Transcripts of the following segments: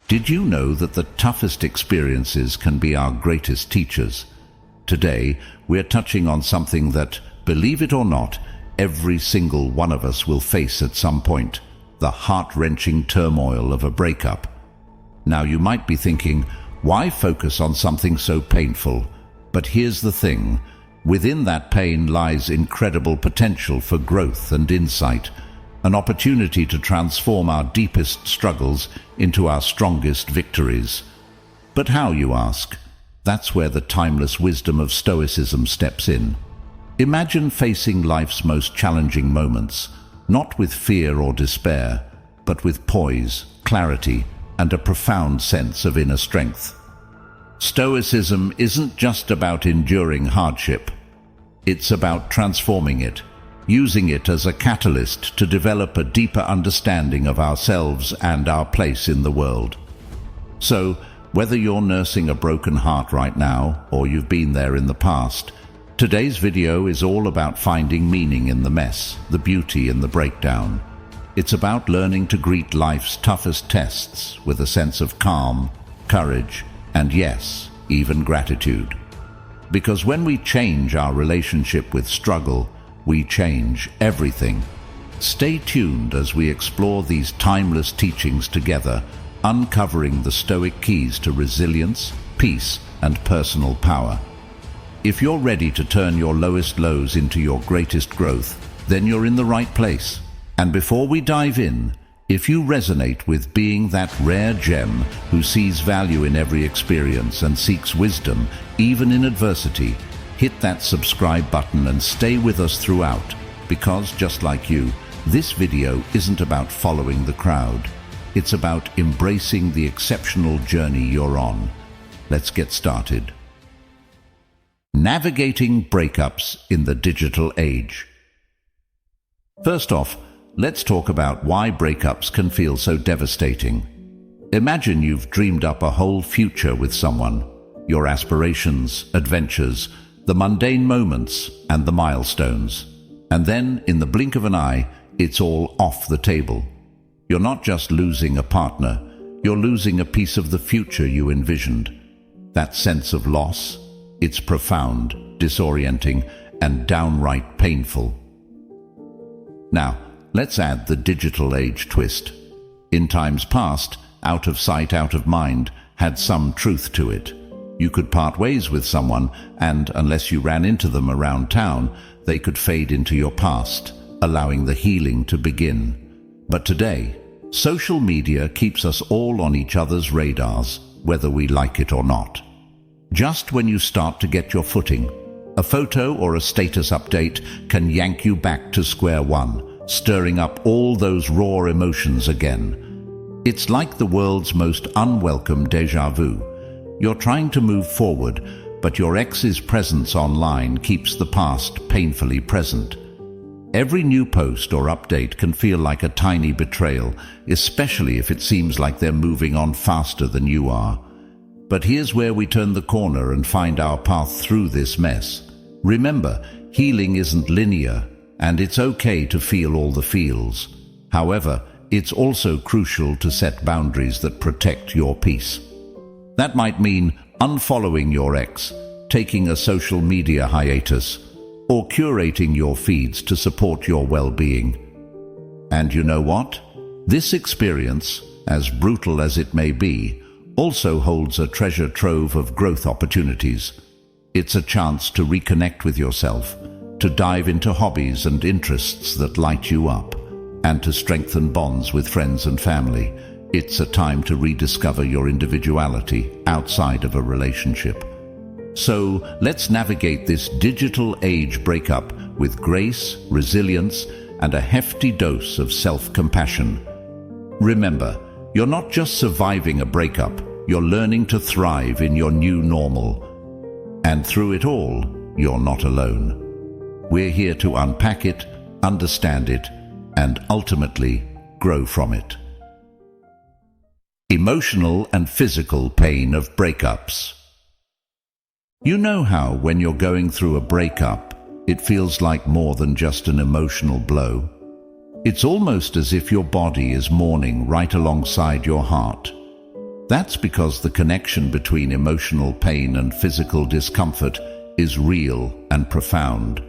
Did you know that the toughest experiences can be our greatest teachers? Today, we're touching on something that, believe it or not, every single one of us will face at some point: the heart-wrenching turmoil of a breakup. Now, you might be thinking, why focus on something so painful? But here's the thing: within that pain lies incredible potential for growth and insight, an opportunity to transform our deepest struggles into our strongest victories. But how, you ask? That's where the timeless wisdom of Stoicism steps in. Imagine facing life's most challenging moments, not with fear or despair, but with poise, clarity, and a profound sense of inner strength. Stoicism isn't just about enduring hardship. It's about transforming it, using it as a catalyst to develop a deeper understanding of ourselves and our place in the world. So, whether you're nursing a broken heart right now, or you've been there in the past, today's video is all about finding meaning in the mess, the beauty in the breakdown. It's about learning to greet life's toughest tests with a sense of calm, courage, and yes, even gratitude. Because when we change our relationship with struggle, we change everything. Stay tuned as we explore these timeless teachings together, uncovering the Stoic keys to resilience, peace, and personal power. If you're ready to turn your lowest lows into your greatest growth, then you're in the right place. And before we dive in, if you resonate with being that rare gem who sees value in every experience and seeks wisdom, even in adversity, hit that subscribe button and stay with us throughout, because just like you, this video isn't about following the crowd. It's about embracing the exceptional journey you're on. Let's get started. Navigating breakups in the digital age. First off, let's talk about why breakups can feel so devastating. Imagine you've dreamed up a whole future with someone, your aspirations, adventures, the mundane moments, and the milestones. And then, in the blink of an eye, it's all off the table. You're not just losing a partner, you're losing a piece of the future you envisioned. That sense of loss, it's profound, disorienting, and downright painful. Now, let's add the digital age twist. In times past, out of sight, out of mind had some truth to it. You could part ways with someone, and unless you ran into them around town, they could fade into your past, allowing the healing to begin. But today, social media keeps us all on each other's radars, whether we like it or not. Just when you start to get your footing, a photo or a status update can yank you back to square one, stirring up all those raw emotions again. It's like the world's most unwelcome déjà vu. You're trying to move forward, but your ex's presence online keeps the past painfully present. Every new post or update can feel like a tiny betrayal, especially if it seems like they're moving on faster than you are. But here's where we turn the corner and find our path through this mess. Remember, healing isn't linear, and it's okay to feel all the feels. However, it's also crucial to set boundaries that protect your peace. That might mean unfollowing your ex, taking a social media hiatus, or curating your feeds to support your well-being. And you know what? This experience, as brutal as it may be, also holds a treasure trove of growth opportunities. It's a chance to reconnect with yourself, to dive into hobbies and interests that light you up, and to strengthen bonds with friends and family. It's a time to rediscover your individuality outside of a relationship. So let's navigate this digital age breakup with grace, resilience, and a hefty dose of self-compassion. Remember, you're not just surviving a breakup, you're learning to thrive in your new normal. And through it all, you're not alone. We're here to unpack it, understand it, and ultimately grow from it. Emotional and physical pain of breakups. You know how when you're going through a breakup, it feels like more than just an emotional blow? It's almost as if your body is mourning right alongside your heart. That's because the connection between emotional pain and physical discomfort is real and profound.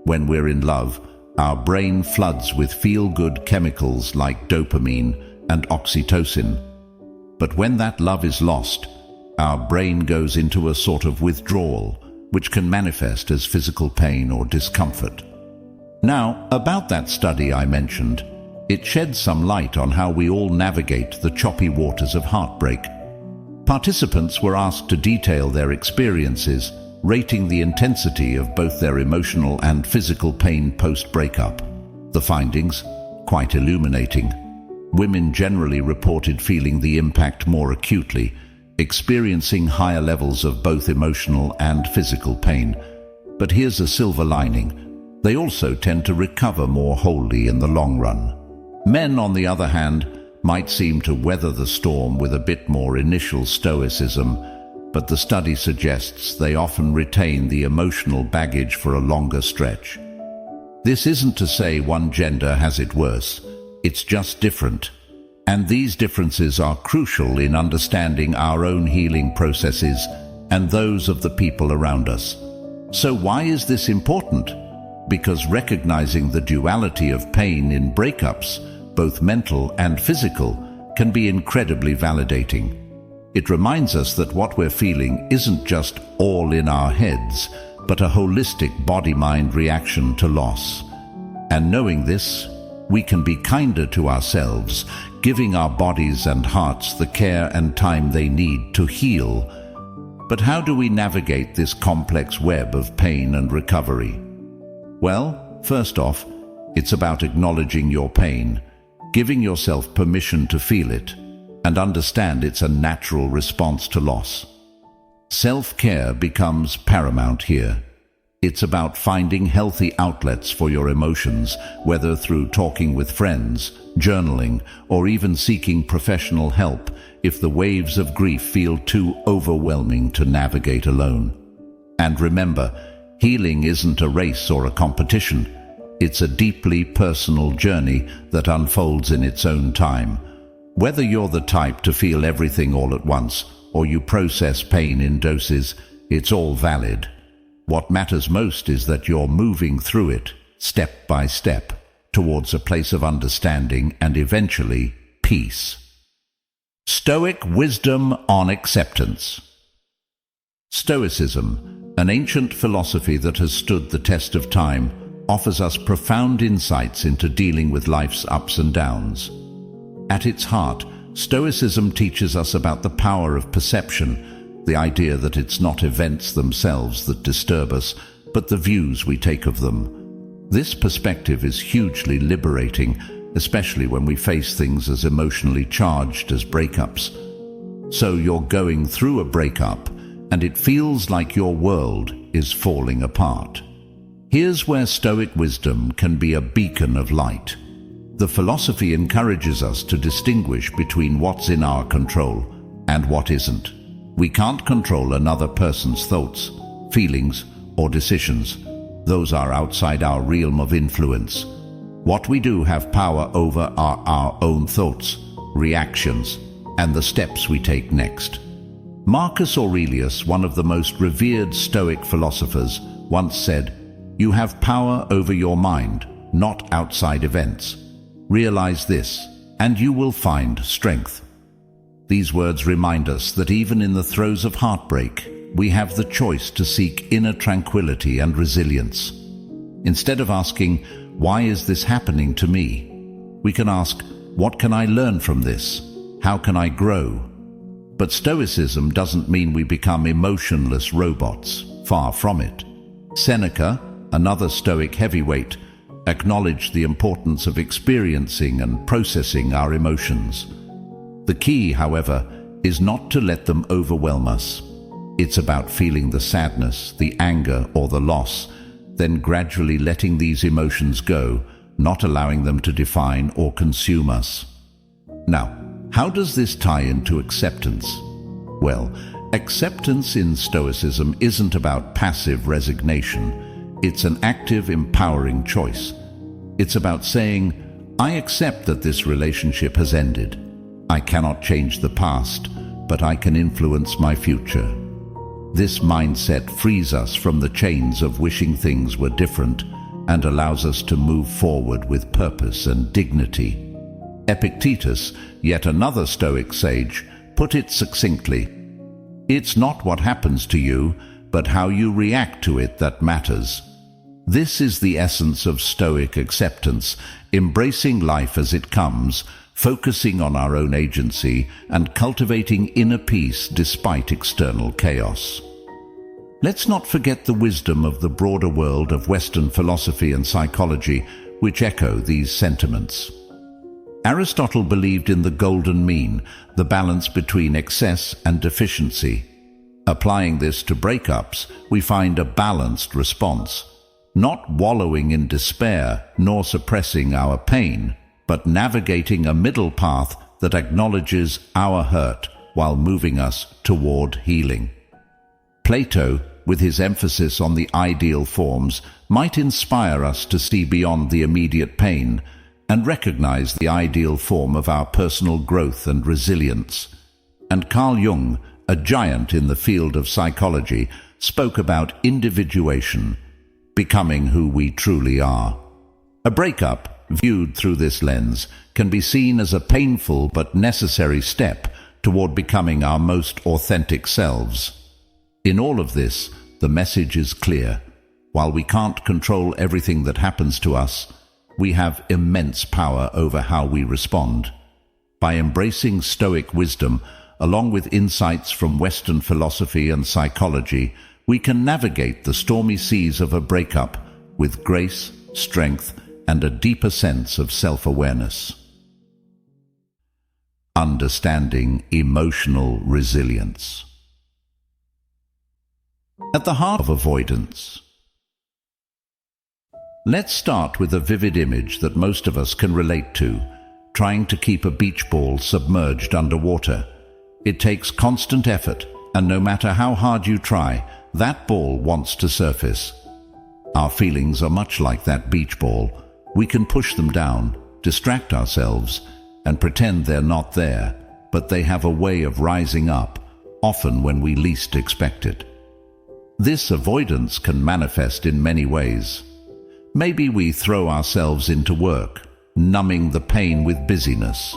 When we're in love, our brain floods with feel-good chemicals like dopamine and oxytocin. But when that love is lost, our brain goes into a sort of withdrawal, which can manifest as physical pain or discomfort. Now, about that study I mentioned, it sheds some light on how we all navigate the choppy waters of heartbreak. Participants were asked to detail their experiences, rating the intensity of both their emotional and physical pain post-breakup. The findings, quite illuminating. Women generally reported feeling the impact more acutely, experiencing higher levels of both emotional and physical pain. But here's a silver lining. They also tend to recover more wholly in the long run. Men, on the other hand, might seem to weather the storm with a bit more initial stoicism, but the study suggests they often retain the emotional baggage for a longer stretch. This isn't to say one gender has it worse, it's just different. And these differences are crucial in understanding our own healing processes and those of the people around us. So why is this important? Because recognizing the duality of pain in breakups, both mental and physical, can be incredibly validating. It reminds us that what we're feeling isn't just all in our heads, but a holistic body-mind reaction to loss. And knowing this, we can be kinder to ourselves, giving our bodies and hearts the care and time they need to heal. But how do we navigate this complex web of pain and recovery? Well, first off, it's about acknowledging your pain, giving yourself permission to feel it, and understand it's a natural response to loss. Self-care becomes paramount here. It's about finding healthy outlets for your emotions, whether through talking with friends, journaling, or even seeking professional help if the waves of grief feel too overwhelming to navigate alone. And remember, healing isn't a race or a competition. It's a deeply personal journey that unfolds in its own time. Whether you're the type to feel everything all at once, or you process pain in doses, it's all valid. What matters most is that you're moving through it, step by step, towards a place of understanding and eventually peace. Stoic wisdom on acceptance. Stoicism, an ancient philosophy that has stood the test of time, offers us profound insights into dealing with life's ups and downs. At its heart, Stoicism teaches us about the power of perception, the idea that it's not events themselves that disturb us, but the views we take of them. This perspective is hugely liberating, especially when we face things as emotionally charged as breakups. So you're going through a breakup, and it feels like your world is falling apart. Here's where Stoic wisdom can be a beacon of light. The philosophy encourages us to distinguish between what's in our control and what isn't. We can't control another person's thoughts, feelings, or decisions. Those are outside our realm of influence. What we do have power over are our own thoughts, reactions, and the steps we take next. Marcus Aurelius, one of the most revered Stoic philosophers, once said, "You have power over your mind, not outside events. Realize this, and you will find strength." These words remind us that even in the throes of heartbreak, we have the choice to seek inner tranquility and resilience. Instead of asking, "Why is this happening to me?" we can ask, "What can I learn from this? How can I grow?" But Stoicism doesn't mean we become emotionless robots. Far from it. Seneca, another Stoic heavyweight, acknowledged the importance of experiencing and processing our emotions. The key, however, is not to let them overwhelm us. It's about feeling the sadness, the anger, or the loss, then gradually letting these emotions go, not allowing them to define or consume us. Now, how does this tie into acceptance? Well, acceptance in Stoicism isn't about passive resignation. It's an active, empowering choice. It's about saying, "I accept that this relationship has ended. I cannot change the past, but I can influence my future. This mindset frees us from the chains of wishing things were different and allows us to move forward with purpose and dignity. Epictetus, yet another Stoic sage, put it succinctly: "It's not what happens to you, but how you react to it that matters." This is the essence of Stoic acceptance, embracing life as it comes, focusing on our own agency, and cultivating inner peace despite external chaos. Let's not forget the wisdom of the broader world of Western philosophy and psychology, which echo these sentiments. Aristotle believed in the golden mean, the balance between excess and deficiency. Applying this to breakups, we find a balanced response, not wallowing in despair nor suppressing our pain, but navigating a middle path that acknowledges our hurt while moving us toward healing. Plato, with his emphasis on the ideal forms, might inspire us to see beyond the immediate pain and recognize the ideal form of our personal growth and resilience. And Carl Jung, a giant in the field of psychology, spoke about individuation, becoming who we truly are. A breakup, viewed through this lens, can be seen as a painful but necessary step toward becoming our most authentic selves. In all of this, the message is clear. While we can't control everything that happens to us, we have immense power over how we respond. By embracing Stoic wisdom, along with insights from Western philosophy and psychology, we can navigate the stormy seas of a breakup with grace, strength, and a deeper sense of self-awareness. Understanding emotional resilience. At the heart of avoidance. Let's start with a vivid image that most of us can relate to: trying to keep a beach ball submerged underwater. It takes constant effort, and no matter how hard you try, that ball wants to surface. Our feelings are much like that beach ball. We can push them down, distract ourselves, and pretend they're not there, but they have a way of rising up, often when we least expect it. This avoidance can manifest in many ways. Maybe we throw ourselves into work, numbing the pain with busyness.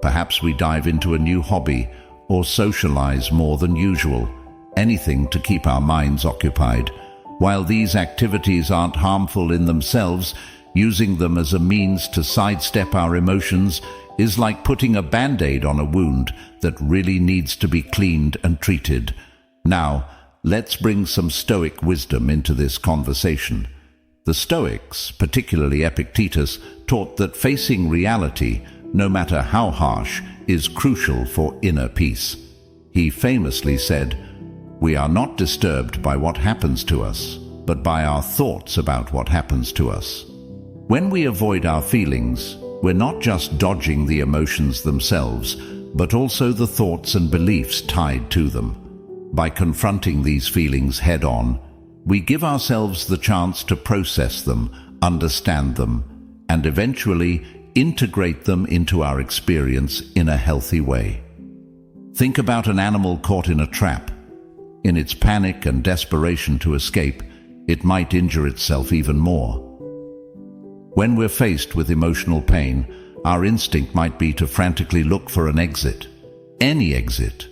Perhaps we dive into a new hobby or socialize more than usual, anything to keep our minds occupied. While these activities aren't harmful in themselves, using them as a means to sidestep our emotions is like putting a band-aid on a wound that really needs to be cleaned and treated. Now, let's bring some Stoic wisdom into this conversation. The Stoics, particularly Epictetus, taught that facing reality, no matter how harsh, is crucial for inner peace. He famously said, "We are not disturbed by what happens to us, but by our thoughts about what happens to us." When we avoid our feelings, we're not just dodging the emotions themselves, but also the thoughts and beliefs tied to them. By confronting these feelings head-on, we give ourselves the chance to process them, understand them, and eventually integrate them into our experience in a healthy way. Think about an animal caught in a trap. In its panic and desperation to escape, it might injure itself even more. When we're faced with emotional pain, our instinct might be to frantically look for an exit, any exit.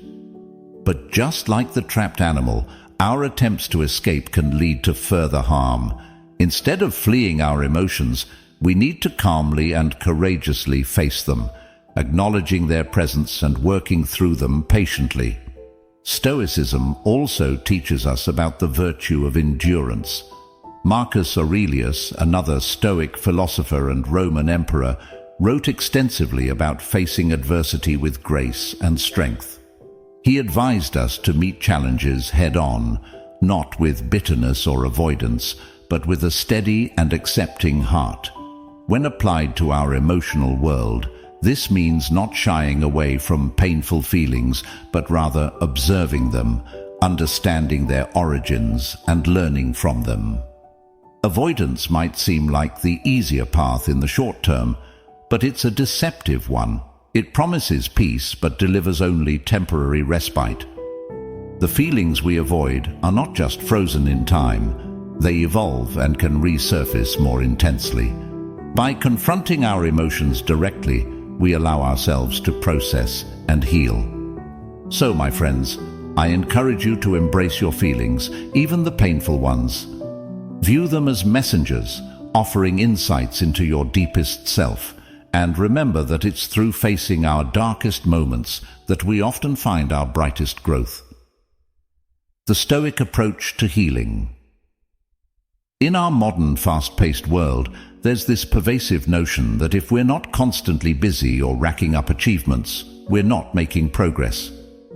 But just like the trapped animal, our attempts to escape can lead to further harm. Instead of fleeing our emotions, we need to calmly and courageously face them, acknowledging their presence and working through them patiently. Stoicism also teaches us about the virtue of endurance. Marcus Aurelius, another Stoic philosopher and Roman emperor, wrote extensively about facing adversity with grace and strength. He advised us to meet challenges head-on, not with bitterness or avoidance, but with a steady and accepting heart. When applied to our emotional world, this means not shying away from painful feelings, but rather observing them, understanding their origins, and learning from them. Avoidance might seem like the easier path in the short term, but it's a deceptive one. It promises peace but delivers only temporary respite. The feelings we avoid are not just frozen in time, they evolve and can resurface more intensely. By confronting our emotions directly, we allow ourselves to process and heal. So, my friends, I encourage you to embrace your feelings, even the painful ones. View them as messengers, offering insights into your deepest self. And remember that it's through facing our darkest moments that we often find our brightest growth. The Stoic approach to healing. In our modern, fast-paced world, there's this pervasive notion that if we're not constantly busy or racking up achievements, we're not making progress.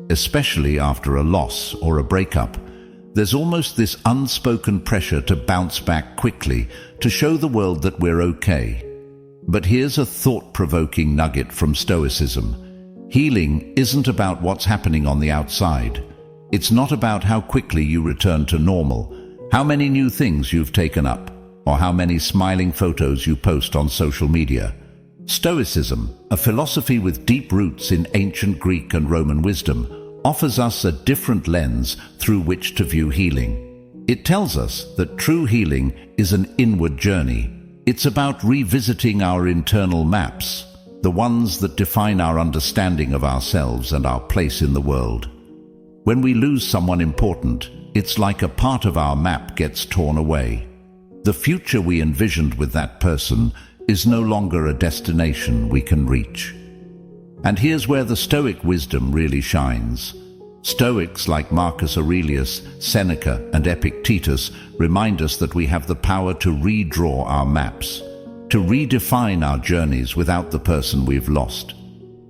Especially after a loss or a breakup, there's almost this unspoken pressure to bounce back quickly, to show the world that we're okay. But here's a thought-provoking nugget from Stoicism. Healing isn't about what's happening on the outside. It's not about how quickly you return to normal, how many new things you've taken up, or how many smiling photos you post on social media. Stoicism, a philosophy with deep roots in ancient Greek and Roman wisdom, offers us a different lens through which to view healing. It tells us that true healing is an inward journey. It's about revisiting our internal maps, the ones that define our understanding of ourselves and our place in the world. When we lose someone important, it's like a part of our map gets torn away. The future we envisioned with that person is no longer a destination we can reach. And here's where the Stoic wisdom really shines. Stoics like Marcus Aurelius, Seneca, and Epictetus remind us that we have the power to redraw our maps, to redefine our journeys without the person we've lost.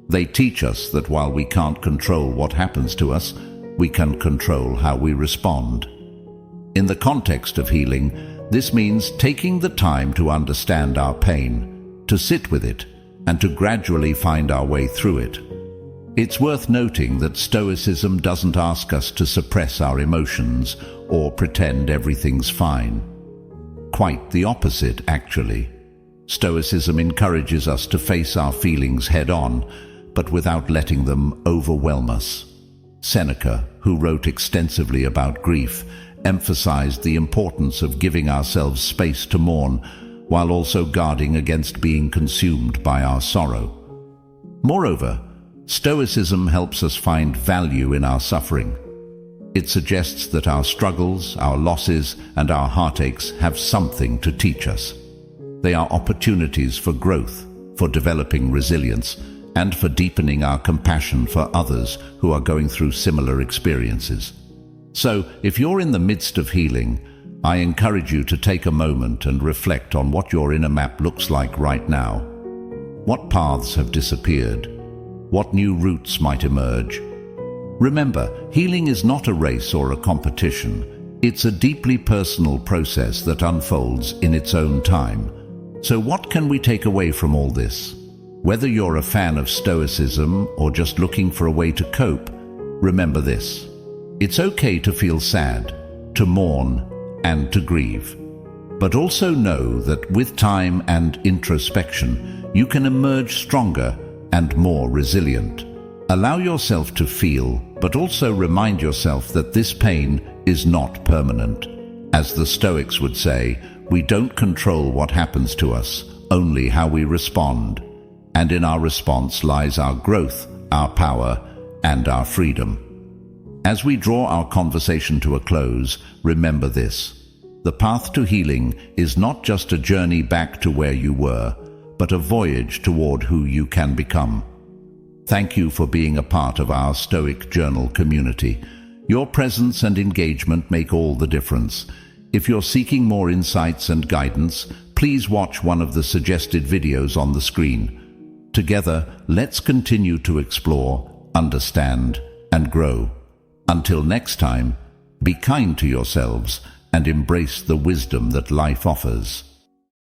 They teach us that while we can't control what happens to us, we can control how we respond. In the context of healing, this means taking the time to understand our pain, to sit with it, and to gradually find our way through it. It's worth noting that Stoicism doesn't ask us to suppress our emotions or pretend everything's fine. Quite the opposite, actually. Stoicism encourages us to face our feelings head-on, but without letting them overwhelm us. Seneca, who wrote extensively about grief, emphasized the importance of giving ourselves space to mourn, while also guarding against being consumed by our sorrow. Moreover, Stoicism helps us find value in our suffering. It suggests that our struggles, our losses, and our heartaches have something to teach us. They are opportunities for growth, for developing resilience, and for deepening our compassion for others who are going through similar experiences. So, if you're in the midst of healing, I encourage you to take a moment and reflect on what your inner map looks like right now. What paths have disappeared? What new routes might emerge? Remember, healing is not a race or a competition. It's a deeply personal process that unfolds in its own time. So what can we take away from all this? Whether you're a fan of Stoicism or just looking for a way to cope, remember this. It's okay to feel sad, to mourn, and to grieve. But also know that with time and introspection, you can emerge stronger and more resilient. Allow yourself to feel, but also remind yourself that this pain is not permanent. As the Stoics would say, we don't control what happens to us, only how we respond. And in our response lies our growth, our power, and our freedom. As we draw our conversation to a close, remember this. The path to healing is not just a journey back to where you were, but a voyage toward who you can become. Thank you for being a part of our Stoic Journal community. Your presence and engagement make all the difference. If you're seeking more insights and guidance, please watch one of the suggested videos on the screen. Together, let's continue to explore, understand, and grow. Until next time, be kind to yourselves and embrace the wisdom that life offers.